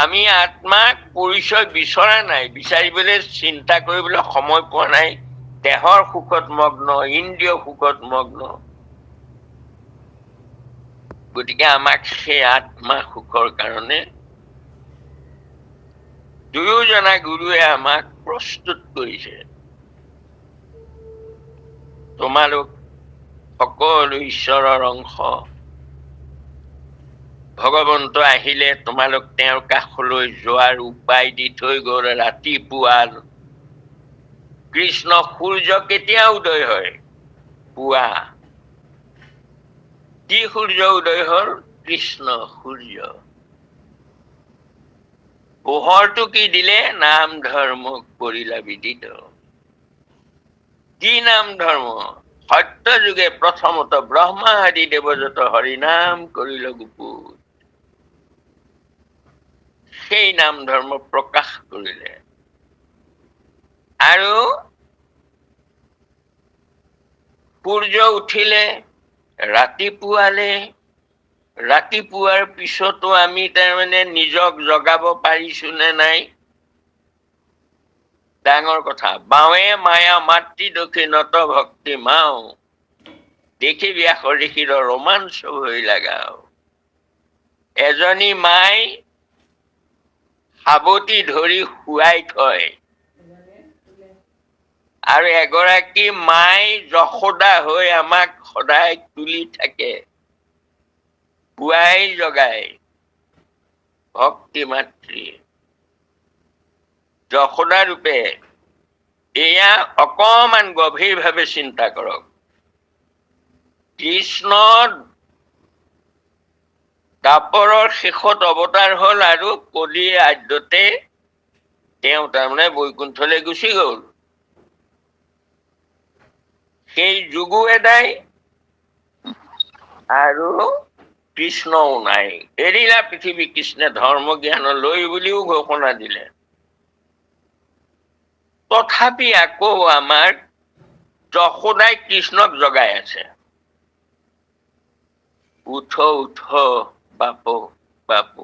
আমি আত্মাক পৰিচয় বিচৰা নাই, বিচাৰিবলৈ চিন্তা কৰিবলৈ সময় পোৱা নাই, দেহৰ সুখত মগ্ন, ইন্দ্ৰিয় সুখত মগ্ন। গতিকে আমাক সেই আত্মা সুখৰ কাৰণে দুয়োজনা গুৰুৱে আমাক প্ৰস্তুত কৰিছে। তোমালোক সকলো ঈশ্বৰৰ অংশ। ভগৱন্ত আহিলে তোমালোক তেওঁৰ কাষলৈ যোৱাৰ উপায় দি থৈ গল ৰাতিপুৱা। কৃষ্ণ সূৰ্য কেতিয়া উদয় হয়? পুৱা। কি সূৰ্য উদয় হল? কৃষ্ণ সূৰ্য। পোহৰটো কি দিলে? নাম ধৰ্ম কৰিলা বিদিত। কি নাম ধৰ্ম? সত্য যুগে প্ৰথমত ব্ৰহ্মা আদি দেৱযত হৰিনাম কৰিল গোপুৰ। সেই নাম ধৰ্ম প্ৰকাশ কৰিলে। আৰু সূৰ্য উঠিলে, ৰাতিপুৱালে, ৰাতিপুৱাৰ পিছতো আমি তাৰমানে নিজক জগাব পাৰিছো নে নাই? ডাঙৰ কথা। বাৱে মায়া মাতৃ দক্ষিণত ভক্তি মাও, দেখি ব্যাস ঋষিৰ ৰোমাঞ্চ হৈ লাগাও। এজনী মাই সাৱটি ধৰি শুৱাই থয়, আৰু এগৰাকী মাই যশোদা হৈ আমাক সদায় তুলি থাকে, শুৱাই জগাই। ভক্তি মাতৃ যশোদা ৰূপে। এয়া অকমান গভীৰভাৱে চিন্তা কৰক। কৃষ্ণ দ্বাপৰৰ শেষত অৱতাৰ হল আৰু কলিৰ আদ্যতে তেওঁ তাৰমানে বৈকুণ্ঠলৈ গুচি গল। সেই যুগো এদাই আৰু কৃষ্ণও নাই। এৰিলা পৃথিৱী কৃষ্ণে ধৰ্ম জ্ঞান লৈ বুলিও ঘোষণা দিলে। তথাপি আকৌ আমাৰ যশোদাই কৃষ্ণক জগাই আছে। উঠ উঠ বাপু বাপু,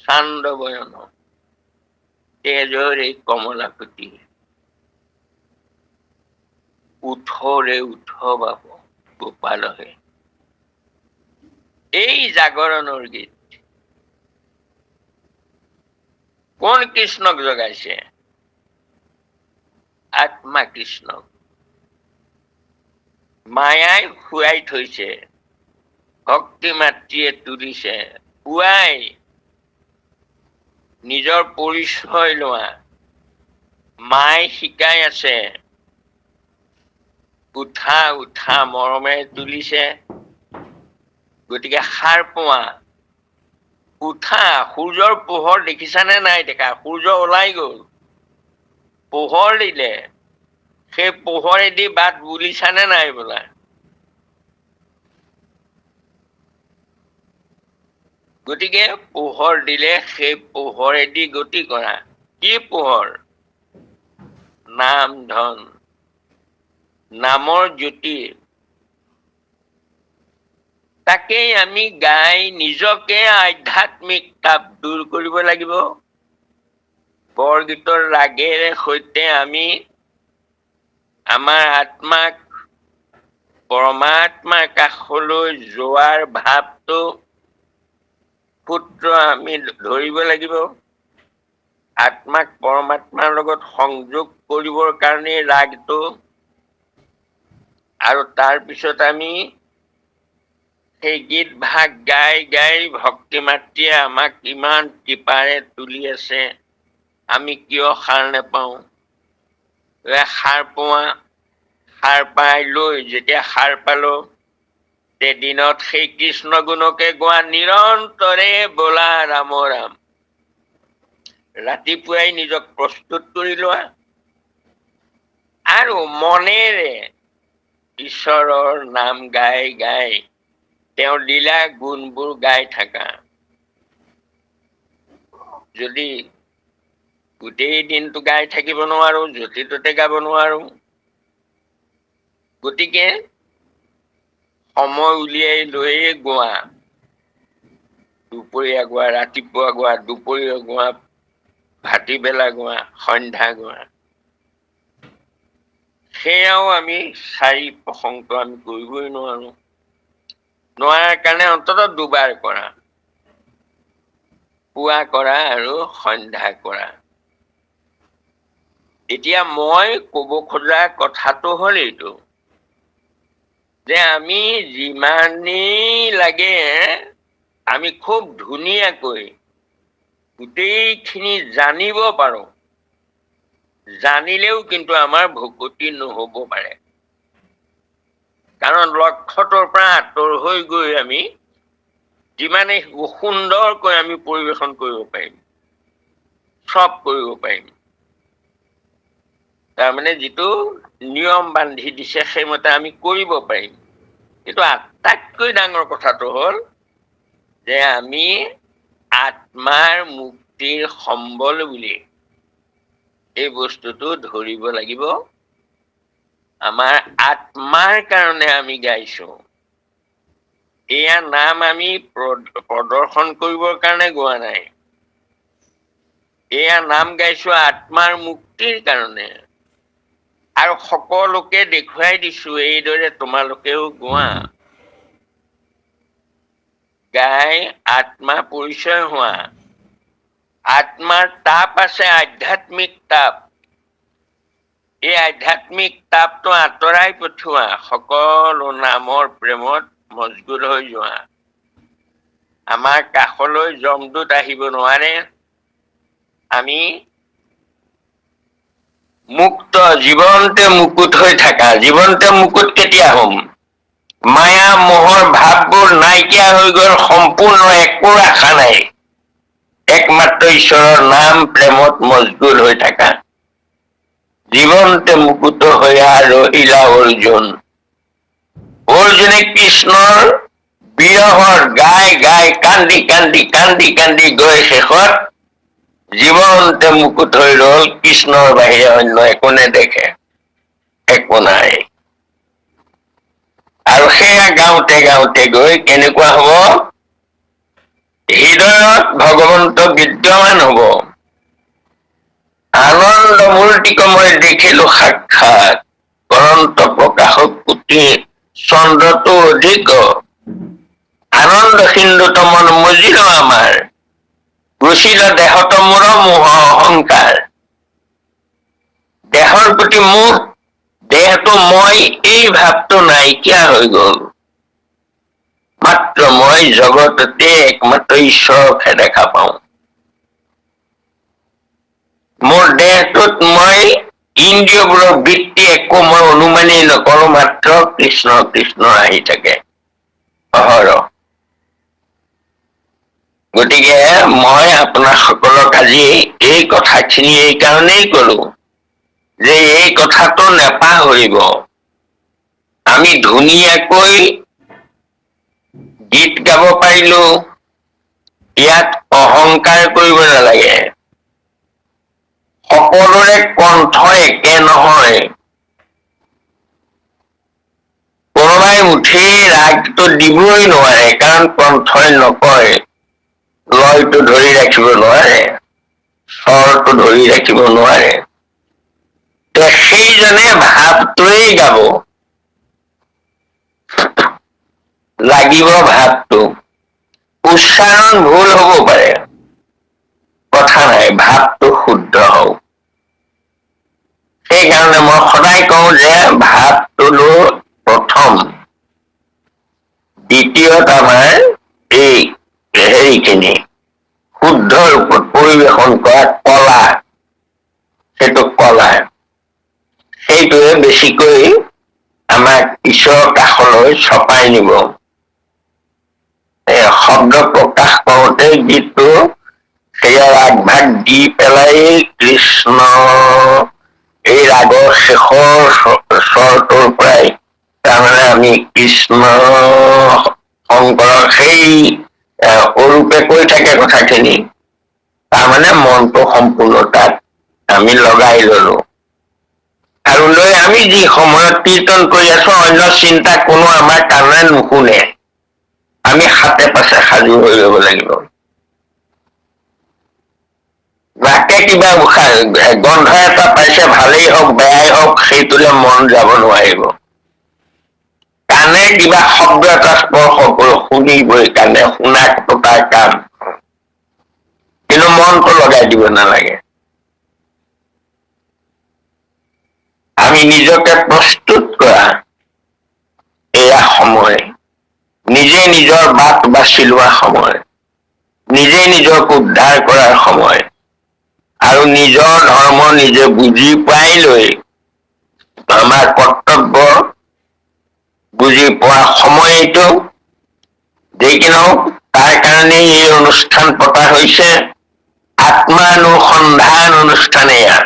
চান্দ বয়ন তেজৰে কমলাপতি। উঠৰে উঠ বাপু গোপালহে। এই জাগৰণৰ গীত। কোন কৃষ্ণক জগাইছে? আত্মা কৃষ্ণক। মায়াই শুৱাই থৈছে, ভক্তি মাতৃয়ে তুলিছে। শুৱাই নিজৰ পৰিচয় লোৱা। মাই শিকাই আছে, উঠা উঠা মৰমেৰে তুলিছে। গতিকে সাৰ পোৱা, উঠা। সূৰ্যৰ পোহৰ দেখিছানে নাই দেখা? সূৰ্য ওলাই গল, পোহৰ দিলে। সেই পোহৰেদি বাট বুলিছানে নাই বোলা? গতিকে পোহৰ দিলে, সেই পোহৰেদি গতি কৰা। কি পোহৰ? নাম ধন, নামৰ জ্যোতি। তাকেই আমি গাই নিজকে আধ্যাত্মিক তাপ দূৰ কৰিব লাগিব। বৰগীতৰ ৰাগেৰে সৈতে আমি আমাৰ আত্মাক পৰমাত্মাৰ কাষলৈ যোৱাৰ ভাৱটো পুত্ৰ আমি ধৰিব লাগিব। আত্মাক পৰমাত্মাৰ লগত সংযোগ কৰিবৰ কাৰণে ৰাগটো, আৰু তাৰ পিছত আমি সেই গীত ভাগ গাই গাই ভক্তি মাতৃয়ে আমাক ইমান কৃপাৰে তুলি আছে, আমি কিয় সাৰ নেপাওঁ? সাৰ পোৱা। সাৰ পাই লৈ যেতিয়া সাৰ পালো, দিনত সেই কৃষ্ণ গুণকে গোৱা। নিৰন্তৰে বোলা ৰাম ৰাম। ৰাতিপুৱাই নিজক প্ৰস্তুত কৰি লোৱা, আৰু মনেৰে ঈশ্বৰৰ নাম গাই গাই তেওঁৰ লীলা গুণবোৰ গাই থাকা। যদি গোটেই দিনটো গাই থাকিব নোৱাৰো, য'তে ত'তে গাব নোৱাৰো, গতিকে সময় উলিয়াই লৈয়ে গোৱা। দুপৰীয়া গোৱা, ৰাতিপুৱা গোৱা, দুপৰীয়া গোৱা, ভাটিবেলা গোৱা, সন্ধ্যা গোৱা। সেয়াও আমি 4 প্ৰসংগ আমি কৰিবই নোৱাৰো। নোৱাৰাৰ কাৰণে অন্ততঃ 2 বাৰ কৰা, পুৱা কৰা আৰু সন্ধ্যা কৰা। এতিয়া মই কব খোজা কথাটো হ'ল এইটো, যে আমি যিমানেই লাগে আমি খুব ধুনীয়াকৈ গোটেইখিনি জানিব পাৰো, জানিলেও কিন্তু আমাৰ ভকতি নহব পাৰে। কাৰণ লক্ষ্যটোৰ পৰা আঁতৰ হৈ গৈ আমি যিমানে সুন্দৰকৈ আমি পৰিৱেশন কৰিব পাৰিম, চব কৰিব পাৰিম। তাৰমানে যিটো নিয়ম বান্ধি দিছে সেইমতে আমি কৰিব পাৰিম। কিন্তু আটাইতকৈ ডাঙৰ কথাটো হ'ল যে আমি আত্মাৰ মুক্তিৰ সম্বল বুলি এই বস্তুটো ধৰিব লাগিব। আমাৰ আত্মাৰ কাৰণে আমি গাইছো। এয়া নাম আমি প্ৰদৰ্শন কৰিবৰ কাৰণে গোৱা নাই। এয়া নাম গাইছো আত্মাৰ মুক্তিৰ কাৰণে। আৰু সকলোকে দেখুৱাই দিছো এইদৰে তোমালোকেও গোৱা। গাই আত্মা পৰিচয় হোৱা। আত্মাৰ তাপ আছে, আধ্যাত্মিক তাপ। এই আধ্যাত্মিক তাপটো আঁতৰাই পঠোৱা, সকলো নামৰ প্ৰেমত মজগুল হৈ যোৱা। আমাৰ কাষলৈ যমদূত আহিব নোৱাৰে। আমি মুক্ত, জীৱনতে মুকুত হৈ থাকা। জীৱনতে মুকুত কেতিয়া হম? মায়া মোহৰ ভাৱবোৰ নাইকিয়া হৈ গল, সম্পূৰ্ণ একো আশা নাই। একমাত্ৰ ঈশ্বৰৰ নাম প্ৰেমত মজগুল হৈ থাকা। জীৱনতে মুকুত হৈ ৰহিলা অৰ্জুন। অৰ্জুনে কৃষ্ণৰ বিৰহৰ গাই গাই কান্দি কান্দি কান্দি কান্দি গৈ শেষত জীৱনতে মুকুত হৈ ৰল, কৃষ্ণৰ বাহিৰে অন্য একো নেদেখে, একো নাই। আৰু সেয়া গাওঁতে গাওঁতে গৈ কেনেকুৱা হব? হৃদয়ত ভগৱন্ত বিদ্যমান হব। আনন্দ মূৰ্তিক মই দেখিলো সাক্ষাৎ, অনন্ত প্ৰকাশক পুতি চন্দ্ৰটো অধিক। আনন্দ সিন্ধুত মন মজিল আমাৰ, গুচিল দেহত মোৰ মোহ অহংকাৰ। দেহৰ প্ৰতি মোহ, দেহটো মই, এই ভাৱটো নাইকিয়া হৈ গল। মাত্ৰ মই জগততে একমাত্ৰ ঈশ্বৰকহে দেখা পাওঁ। মোৰ দেহটোত মই ইন্দ্ৰিয়বোৰৰ বৃত্তি একো মই অনুমানেই নকৰো, মাত্ৰ কৃষ্ণ কৃষ্ণ আহি থাকে অহৰহ। গতিকে মই আপোনাক সকলক আজি এই কথাখিনি এই কাৰণেই কলো, যে এই কথাটো নেপাহৰিব। আমি ধুনীয়াকৈ গীত গাব পাৰিলো, ইয়াত অহংকাৰ কৰিব নালাগে। সকলোৰে কণ্ঠ একে নহয়। কোনোবাই মুঠেই ৰাগটো দিবই নোৱাৰে, কাৰণ কণ্ঠই নকয়। লয়টো ধৰি ৰাখিব নোৱাৰে, স্বৰটো ধৰি ৰাখিব নোৱাৰে। সেইজনে ভাৱটোৱেই গাব লাগিব। ভাৱটো উচ্চাৰণ ভুল হব পাৰে, কথা নাই, ভাৱটো শুদ্ধ হওক। সেইকাৰণে মই সদায় কওঁ যে ভাৱটো প্ৰথম, দ্বিতীয়ত আমাৰ এই হেৰিখিনি শুদ্ধ ৰূপত পৰিৱেশন কৰা কলা, সেইটো কলা, সেইটোৱে বেছিকৈ আমাক ঈশ্বৰৰ কাষলৈ চপাই নিব। শব্দ প্ৰকাশ কৰোতে গীতটো সেয়া আগভাগ দি পেলাই কৃষ্ণ এই ৰাগৰ শেষৰ স্বৰটোৰ পৰাই তাৰমানে আমি কৃষ্ণ শংকৰৰ সেই অৰূপে কৈ থাকে কথাখিনি, তাৰমানে মনটো সম্পূৰ্ণ তাত আমি লগাই ললো। আৰু লৈ আমি যি সময়ত কীৰ্তন কৰি আছো, অন্য চিন্তা কোনো আমাৰ কাণে নুশুনে। আমি হাতে পাছে সাজু হৈ ল'ব লাগিব। যাকে কিবা গন্ধ এটা পাইছে, ভালেই হওক বেয়াই হওক, সেইটোলে মন যাব নোৱাৰিব। কাণে কিবা শব্দ এটা স্পৰ্শ কৰি শুনিবই, কাণে শুনাটো তাৰ কাম, কিন্তু মনটো লগাই দিব নালাগে। আমি নিজকে প্ৰস্তুত কৰা এয়া সময়, নিজে নিজৰ বাট বাছি লোৱা সময়, নিজে নিজক উদ্ধাৰ কৰাৰ সময়, আৰু নিজৰ ধৰ্ম নিজে বুজি পাই লৈ আমাৰ কৰ্তব্য বুজি পোৱা সময় এইটো। যি কি নহওক, তাৰ কাৰণেই এই অনুষ্ঠান পতা হৈছে, আত্মানুসন্ধান অনুষ্ঠান এয়া।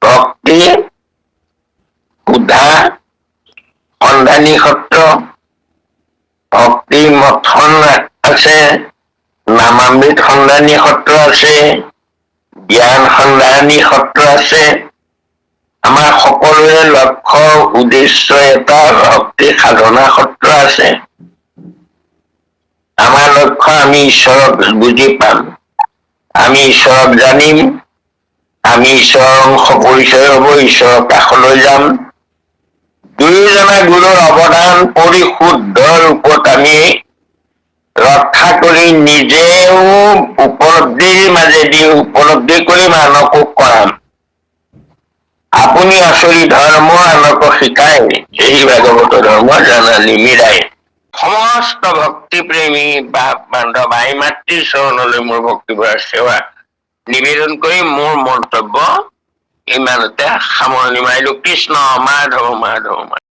ভক্তি সুধা সন্ধানী সত্ৰ, ভক্তি মথন আছে, নামামৃত সন্ধানী সত্ৰ আছে, জ্ঞান সন্ধানী সত্ৰ আছে। আমাৰ সকলোৰে লক্ষ্য উদ্দেশ্য এটা, ভক্তি সাধনা সত্ৰ আছে। আমাৰ লক্ষ্য আমি ঈশ্বৰক বুজি পাম, আমি ঈশ্বৰক জানিম, আমি ঈশ্বৰৰ অংশ পৰিচয় হব, ঈশ্বৰৰ কাষলৈ যাম। দুয়োজনা গুৰুৰ অৱদান পৰিশুদ্ধ ৰূপত আমি ৰক্ষা কৰি নিজেও উপলব্ধিৰ মাজেদি উপলব্ধি কৰি আনকো কৰাম। আপুনি আচৰি ধৰ্ম আনকো শিকায়, এই ভাগৱত ধৰ্ম জানা নিমিৰাই। সমস্ত ভক্তিপ্ৰেমী বা বান্ধৱ আই মাতৃৰ চৰণলৈ মোৰ ভক্তিভৰা সেৱা নিবেদন কৰি মোৰ মন্তব্য ইমানতে সামৰণি মাৰিলো। কৃষ্ণ মাধৱ মাধৱ।